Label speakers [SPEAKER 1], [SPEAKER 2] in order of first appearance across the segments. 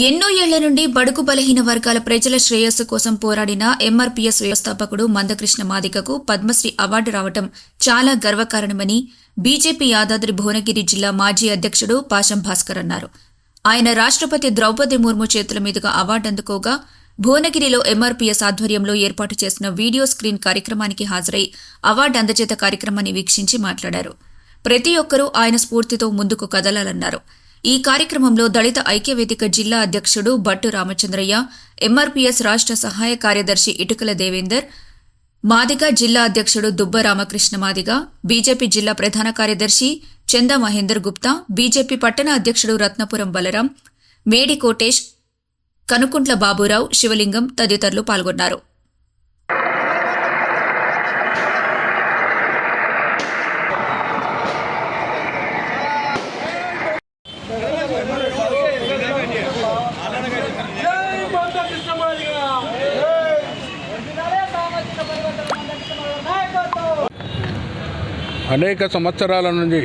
[SPEAKER 1] ఎన్నో ఏళ్ల నుండి బడుగు బలహీన వర్గాల ప్రజల శ్రేయస్సు కోసం పోరాడిన ఎంఆర్పీఎస్ వ్యవస్థాపకుడు మందకృష్ణ మాదిగకు పద్మశ్రీ అవార్డు రావటం చాలా గర్వకారణమని బీజేపీ యాదాద్రి భువనగిరి జిల్లా మాజీ అధ్యక్షుడు పాశం భాస్కర్ అన్నారు. ఆయన రాష్ట్రపతి ద్రౌపది ముర్ము చేతుల మీదుగా అవార్డు అందుకోగా భువనగిరిలో ఎంఆర్పీఎస్ ఆధ్వర్యంలో ఏర్పాటు చేసిన వీడియో స్క్రీన్ కార్యక్రమానికి హాజరై అవార్డు అందజేత కార్యక్రమాన్ని వీక్షించి మాట్లాడారు. ప్రతి ఒక్కరూ ఆయన స్ఫూర్తితో ముందుకు కదలాలన్నారు. ఈ కార్యక్రమంలో దళిత ఐక్యవేదిక జిల్లా అధ్యక్షుడు బట్టు రామచంద్రయ్య, ఎంఆర్పీఎస్ రాష్ట్ర సహాయ కార్యదర్శి ఇటుకల దేవేందర్, మాదిగ జిల్లా అధ్యక్షుడు దుబ్బ రామకృష్ణ మాదిగ, బీజేపీ జిల్లా ప్రధాన కార్యదర్శి చందా మహేందర్ గుప్తా, బీజేపీ పట్టణ అధ్యక్షుడు రత్నపురం బలరాం, మేడి కోటేష్, కనుకుంట్ల బాబురావు, శివలింగం తదితరులు పాల్గొన్నారు.
[SPEAKER 2] అనేక సంవత్సరాల నుండి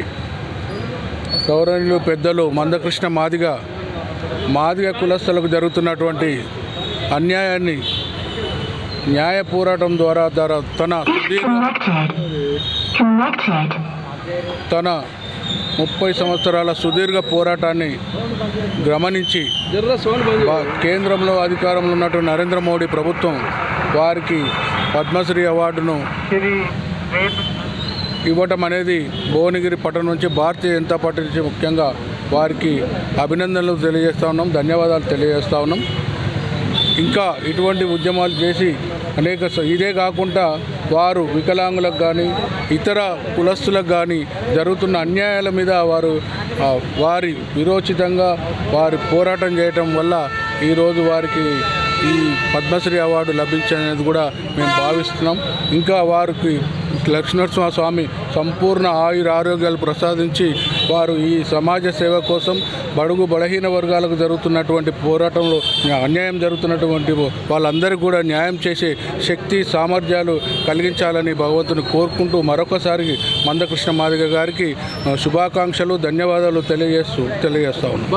[SPEAKER 2] గౌరవనీయులు పెద్దలు మందకృష్ణ మాదిగ కులస్తులకు జరుగుతున్నటువంటి అన్యాయాన్ని న్యాయ పోరాటం ద్వారా తన 30 సంవత్సరాల సుదీర్ఘ పోరాటాన్ని గమనించి కేంద్రంలో అధికారంలో ఉన్నటువంటి నరేంద్ర మోడీ ప్రభుత్వం వారికి పద్మశ్రీ అవార్డును ఇవ్వటం అనేది భువనగిరి పట్టణం నుంచి భారతీయ జనతా పార్టీ నుంచి ముఖ్యంగా వారికి అభినందనలు తెలియజేస్తూ ఉన్నాం, ధన్యవాదాలు తెలియజేస్తూ ఉన్నాం. ఇంకా ఇటువంటి ఉద్యమాలు చేసి ఇదే కాకుండా వారు వికలాంగులకు కానీ ఇతర కులస్తులకు కానీ జరుగుతున్న అన్యాయాల మీద వారి విరోచితంగా వారి పోరాటం చేయటం వల్ల ఈరోజు వారికి ఈ పద్మశ్రీ అవార్డు లభించనేది కూడా మేము భావిస్తున్నాం. ఇంకా వారికి లక్ష్మీనరసింహ స్వామి సంపూర్ణ ఆరోగ్యాలు ప్రసాదించి వారు ఈ సమాజ సేవ కోసం బడుగు బలహీన వర్గాలకు జరుగుతున్నటువంటి పోరాటంలో అన్యాయం జరుగుతున్నటువంటి వాళ్ళందరికీ కూడా న్యాయం చేసే శక్తి సామర్థ్యాలు కలిగించాలని భగవంతుని కోరుకుంటూ మరొకసారి మందకృష్ణ మాదిగ గారికి శుభాకాంక్షలు, ధన్యవాదాలు తెలియజేస్తా ఉన్నాం.